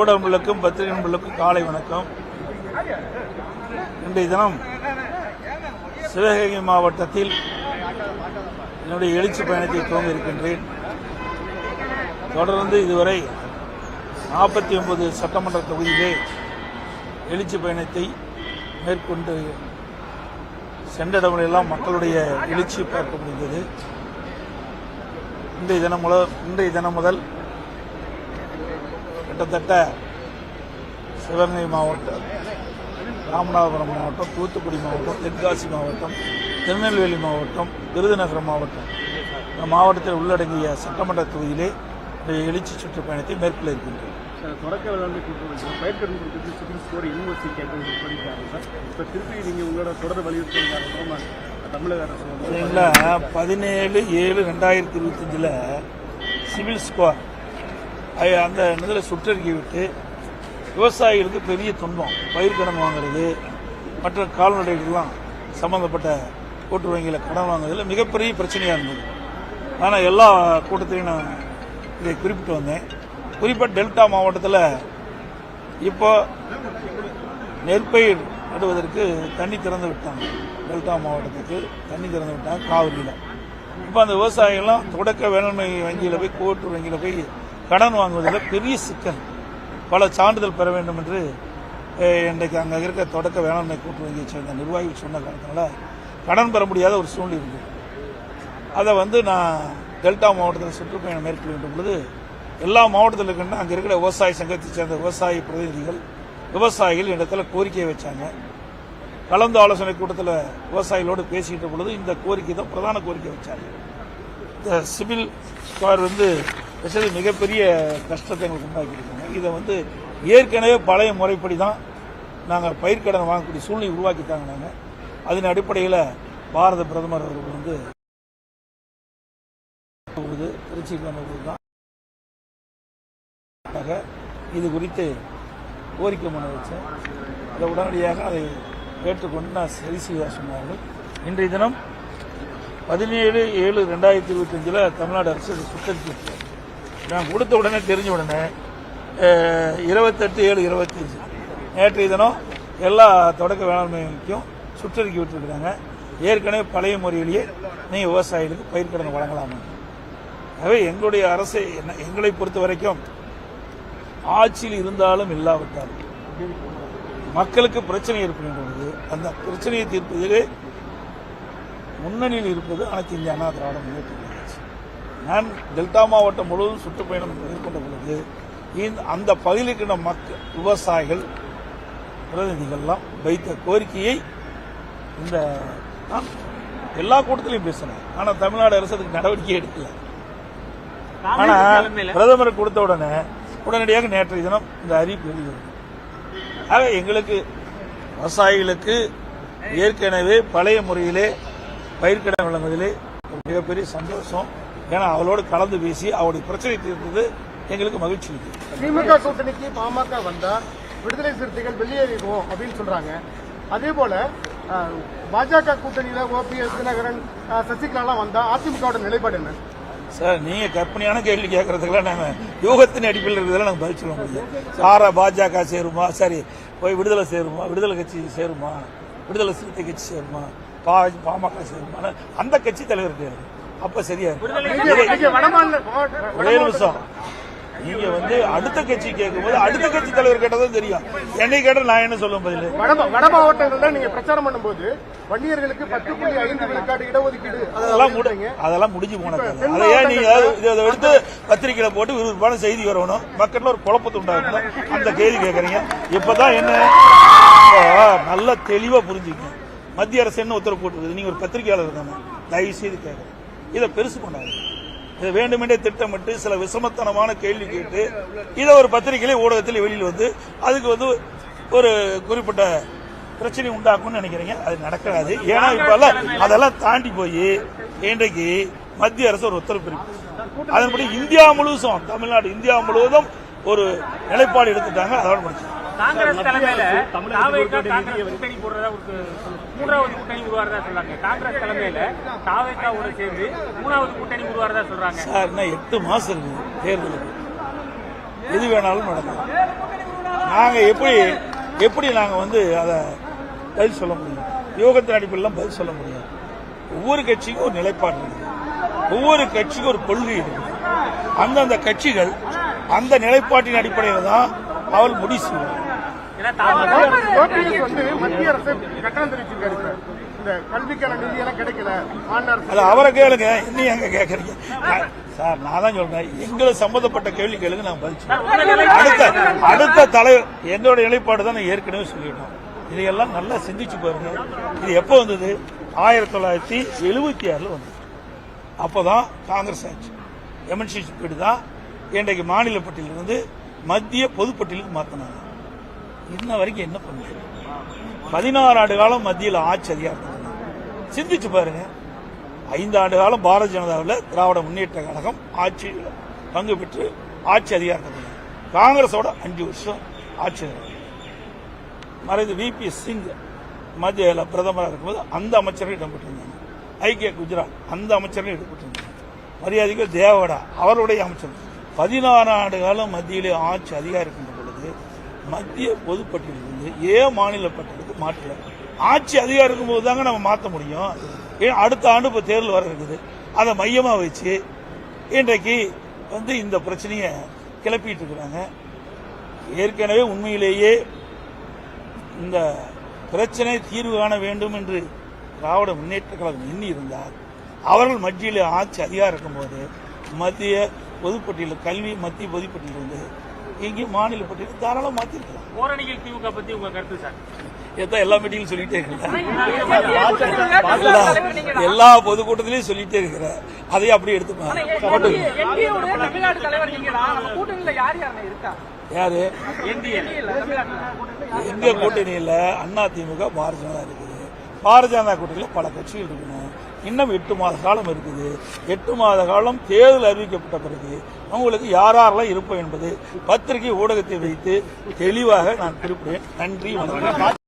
ஊடகங்களுக்கும் பத்திரிகை நண்பர்களுக்கும் காலை வணக்கம். இன்றைய தினம் சிவகங்கை மாவட்டத்தில் என்னுடைய எழுச்சி பயணத்தை துவங்க இருக்கின்றேன். தொடர்ந்து இதுவரை 49 சட்டமன்ற தொகுதியிலே எழுச்சி பயணத்தை மேற்கொண்டு சென்ற இடங்களெல்லாம் மக்களுடைய எழுச்சி பார்க்க முடிந்தது. இன்றைய தினம் முதல் கிட்டத்தட்ட சிவகங்கை மாவட்டம், ராமநாதபுரம் மாவட்டம், தூத்துக்குடி மாவட்டம், தென்காசி மாவட்டம், திருநெல்வேலி மாவட்டம், விருதுநகர் மாவட்டம், இந்த மாவட்டத்தில் உள்ளடங்கிய சட்டமன்ற தொகுதியிலே எழுச்சி சுற்றுப்பயணத்தை மேற்கொள்ள இருக்கின்றோம். தொடக்க வேளாண்மை கூட்டுறவு பயிர்க்கடன் கொடுத்து சிவில் ஸ்கோர் யூனிவர்சிட்டி கேட்கறது படிக்கிறாங்க சார். இப்போ திருப்பி நீங்கள் உங்களோட தொடர் வலியுறுத்தல் தமிழக அரசு 17/7/2025 சிவில் ஸ்கோர் அந்த இதில் சுற்றறிக்கை விட்டு விவசாயிகளுக்கு பெரிய துன்பம், பயிர்க்கடன் வாங்குறது, மற்ற கால்நடைகள்லாம் சம்பந்தப்பட்ட கூட்டுறவு வங்கியில் கடன் வாங்குறதுல மிகப்பெரிய பிரச்சனையாக இருந்தது. ஆனால் எல்லா கூட்டத்திலையும் நான் இதை குறிப்பிட்டு வந்தேன். குறிப்பாக டெல்டா மாவட்டத்தில் இப்போ நெற்பயிர் நடுவதற்கு தண்ணி திறந்து விட்டாங்க. டெல்டா மாவட்டத்துக்கு தண்ணி திறந்து விட்டாங்க காவிரியில். இப்போ அந்த விவசாயிகள்லாம் தொடக்க வேளாண்மை வங்கியில் போய் கூட்டுறவு வங்கியில் போய் கடன் வாங்குவதில் பெரிய சிக்கல், பல சான்றிதழ் பெற வேண்டும் என்று இன்றைக்கு அங்கே இருக்க தொடக்க வேளாண்மை கூட்டுறவு வங்கியை சேர்ந்த நிர்வாகிகள் சொன்ன காரணத்தினால கடன் பெற முடியாத ஒரு சூழ்நிலை இருக்குது. அதை நான் டெல்டா மாவட்டத்தில் சுற்றுப்பயணம் மேற்கொள்கின்ற பொழுது எல்லா மாவட்டத்தில் இருக்கின்ற அங்கே இருக்கிற விவசாய சங்கத்தை சேர்ந்த விவசாய பிரதிநிதிகள், விவசாயிகள் இடத்துல கோரிக்கையை வச்சாங்க. கலந்து ஆலோசனை கூட்டத்தில் விவசாயிகளோடு பேசிக்கிட்ட பொழுது இந்த கோரிக்கை தான் பிரதான கோரிக்கை வச்சாங்க. இந்த சிவில் ஸ்கோர் வச்சது மிகப்பெரிய கஷ்டத்தை எங்களுக்கு உண்டாக்கியிருக்காங்க. இதை ஏற்கனவே பழைய முறைப்படி தான் நாங்கள் பயிர்க்கடன் வாங்கக்கூடிய சூழ்நிலை உருவாக்கிட்டாங்க. நாங்கள் அதன் அடிப்படையில் பாரத பிரதமர் அவர்கள் திருச்சிக்கு தான் இது குறித்து கோரிக்கை மனு வச்சேன். அதை உடனடியாக அதை ஏற்றுக்கொண்டு நான் சரி செய்ய சொன்னார்கள். இன்றைய தினம் 17/7/2025 தமிழ்நாடு அரசு சுற்றறிக்கை நான் கொடுத்த உடனே தெரிஞ்ச உடனே 28/7/25 நேற்றைய தினம் எல்லா தொடக்க வேளாண்மைக்கும் சுற்றறிக்கை விட்டுருக்கிறாங்க. ஏற்கனவே பழைய முறையிலேயே நீங்கள் விவசாயிகளுக்கு பயிர்க்கடன் வழங்கலாமா. ஆகவே எங்களுடைய அரசு எங்களை பொறுத்த வரைக்கும் ஆட்சியில் இருந்தாலும் இல்லாவிட்டாலும் மக்களுக்கு பிரச்சனை ஏற்படுகின்றது. அந்த பிரச்சனையை தீர்ப்பதிலே முன்னணியில் இருப்பது அனைத்து இந்திய அண்ணா திராவிட முன்னேற்ற கழகம். நான் டெல்டா மாவட்டம் முழுவதும் சுற்றுப்பயணம் மேற்கொண்ட பொழுது அந்த பகுதியில் இருக்கின்ற மக்கள், விவசாயிகள் பிரதிநிதிகள்லாம் வைத்த கோரிக்கையை நான் எல்லா கூட்டத்திலையும் பேசினேன். ஆனால் தமிழ்நாடு அரசு அதுக்கு நடவடிக்கை எடுக்கல. ஆனால் பிரதமர் கொடுத்த உடனடியாக நேற்றைய தினம் இந்த அறிவிப்பு வெளிவரும். ஆக எங்களுக்கு விவசாயிகளுக்கு ஏற்கனவே பழைய முறையிலே பயிர்க்கடன் வழங்குவதிலே மிகப்பெரிய சந்தோஷம். ஏன்னா அவளோடு கலந்து பேசி அவருடைய பிரச்சனை தீர்த்தது எங்களுக்கு மகிழ்ச்சி. திமுக கூட்டணிக்கு பாமக வந்தா விடுதலை சிறுத்தைகள் வெளியேறிடுவோம் அப்படின்னு சொல்றாங்க. அதே போல பாஜக கூட்டணியில ஓபிஎஸ், தினகரன், சசிகலாலாம் வந்தா அதிமுக நிலைப்பாடு என்ன சார்? நீங்க கற்பனையான கேள்வி கேட்கறதுக்கெல்லாம் நாங்க யோகத்தின் அடிப்படையில் இருக்கிறதெல்லாம் நாங்கள் பதில் சொல்ல முடியாது. சாரா பாஜக சேருமா, சரி போய் விடுதலை சேருமா, விடுதலை கட்சி சேருமா, விடுதலை சிறுத்தை கட்சி சேருமா, பாமக சேருமா, அந்த கட்சி தலைவர் இருக்காரு. அப்ப சரியா ஒரே நிமிஷம். நீங்க அடுத்த கட்சி கேட்கும்போது அடுத்த கட்சி தலைவர் கேட்டதும் தெரியும். என்னை கேட்ட நான் என்ன சொல்லும் பதில். வட மாவட்டங்கள்ல நீங்க பிரச்சாரம் பண்ணும்போது வன்னியர்களுக்கு 10.5 விழுக்காடு இடஒதுக்கீடு அதெல்லாம் முடிஞ்சு போன அதையா நீங்க இதை எடுத்து பத்திரிகையில போட்டு விறுவிறுப்பான செய்தி வரணும், மக்கள்ல ஒரு குழப்பத்தை உண்டாகணும், அந்த கேள்வி கேட்கறீங்க. இப்பதான் என்ன நல்ல தெளிவா புரிஞ்சுக்கணும். மத்திய அரசு என்ன உத்தரவு போட்டுருக்குது, நீங்க ஒரு பத்திரிகையாளர் இருக்காங்க, தயவு செய்து கேட்கறேன். இதை பெருசு கொண்டாங்க. இதை வேண்டுமென்றே திட்டமிட்டு சில விஷமத்தனமான கேள்வி கேட்டு இதை ஒரு பத்திரிகையிலே ஊடகத்தில் வெளியில் அதுக்கு ஒரு குறிப்பிட்ட பிரச்சனை உண்டாக்கும்னு நினைக்கிறீங்க. அது நடக்காது. ஏன்னா இப்ப அதெல்லாம் தாண்டி போய் இன்றைக்கு மத்திய அரசு ஒரு உத்தரவு பிறப்பிச்சு அதன்படி இந்தியா முழுவதும், தமிழ்நாடு இந்தியா முழுவதும் ஒரு நிலைப்பாடு எடுத்துட்டாங்க. அதோட முடிச்சு காங்கிரஸ் தலைமையில கூட்டணி போடுறதா மூன்றாவது கூட்டணி உருவாறதா சொல்றாங்க. காங்கிரஸ் தலைமையில தாவேகாவோட சேர்ந்து மூணாவது கூட்டணி உருவாறதா சொல்றாங்க. சார், 8 மாசம் இருக்கு தேர்தலுக்கு, எது வேணாலும் நடக்கும். நாங்க எப்படி நாங்க வந்து அதை பதில் சொல்ல முடியும்? யோகத்தின் அடிப்படையில் பதில் சொல்ல முடியும். ஒவ்வொரு கட்சிக்கும் ஒரு நிலைப்பாடு இருக்கு, ஒவ்வொரு கட்சிக்கும் ஒரு கொள்கை இருக்கு. அந்தந்த கட்சிகள் அந்த நிலைப்பாட்டின் அடிப்படையில் தான் அவள் முடிவு செய்வார். ஓபிஎஸ் வந்து மத்திய அரசு கட்டணம் தெரிவிச்சிருக்காரு சார். இந்த கல்விக்கான நிதி எல்லாம் கிடைக்கல. அது அவரை கேளுங்க, இன்னும் எங்க கேட்கறீங்க சார்? நான் தான் சொல்றேன், எங்களை சம்பந்தப்பட்ட கேள்வி கேளுங்க, நான் பதில் அடுத்த தலைவர் எங்களோட நிலைப்பாடு தான் நான் ஏற்கனவே சொல்லிட்டோம். இதையெல்லாம் நல்லா சிந்திச்சு பாருங்க. இது எப்போ வந்தது? 1976 வந்தது. அப்போதான் காங்கிரஸ் ஆட்சி எம்என்சி பீடு தான் இன்றைக்கு மாநில பட்டியலிருந்து மத்திய பொதுப்பட்டியலுக்கு மாற்றினாங்க. இன்ன வரைக்கும் என்ன பண்ணல? 16 ஆண்டு காலம் மத்தியில் ஆட்சி அதிகாரம் சிந்திச்சு பாருங்க. 5 ஆண்டு காலம் பாரதிய ஜனதாவில் திராவிட முன்னேற்ற கழகம் ஆட்சியில் பங்கு பெற்று ஆட்சி அதிகாரம். காங்கிரஸோட 5 வருஷம் ஆட்சி. மறைந்த விபி சிங் மத்தியில் பிரதமராக இருக்கும்போது அந்த அமைச்சர்கள் இடம்பெற்றிருந்தாங்க. ஐக்கிய குஜராத் அந்த அமைச்சர்கள் இடம்பெற்றிருந்தாங்க. மரியாதைக்கு தேவகவுடா அவருடைய அமைச்சர். 16 ஆண்டு காலம் மத்தியிலே ஆட்சி அதிகாரம் இருக்கின்ற பொழுது மத்திய பொதுப்பட்டியலிருந்து மாநில பட்டியலுக்கு மாற்றல. ஆட்சி அதிகாரம் இருக்கும்போது தாங்க நம்ம மாற்ற முடியும். அடுத்த ஆண்டு இப்போ தேர்தல் வர இருக்குது. அதை மையமாக வச்சு இன்றைக்கு வந்து இந்த பிரச்சனையை கிளப்பிட்டு இருக்கிறாங்க. ஏற்கனவே உண்மையிலேயே இந்த பிரச்சனை தீர்வு காண வேண்டும் என்று திராவிட முன்னேற்ற கழகம் எண்ணி இருந்தால் அவர்கள் மத்தியில் ஆட்சி அதிகாரம் இருக்கும்போது மத்திய பொதுப்பட்டியல் கல்வி மத்திய பொதுப்பட்டியல் வந்து இங்கே மாநில பட்டியல் தாராளம் மாற்றிருக்கலாம். ஓரணிகள் திமுக பத்தி உங்க கருத்து சார்? எல்லா மீட்டிங்கும் சொல்லிட்டே இருக்கிறேன், எல்லா பொதுக்கூட்டத்திலையும் சொல்லிட்டே இருக்கிறேன். அதையும் அப்படியே எடுத்துப்பாங்க. யாரு எங்க கூட்டணியில? அதிமுக பாரதிய ஜனதா இருக்குது. பாரதிய ஜனதா கூட்டணியில் பல கட்சிகள் இருக்கணும். இன்னும் 8 மாத காலம் இருக்குது. 8 மாத காலம் தேர்தல் அறிவிக்கப்பட்ட பிறகு அவங்களுக்கு யாரெல்லாம் இருப்போம் என்பது பத்திரிகை ஊடகத்தை வைத்து தெளிவாக நான் குறிப்பிடுவேன். நன்றி, வணக்கம்.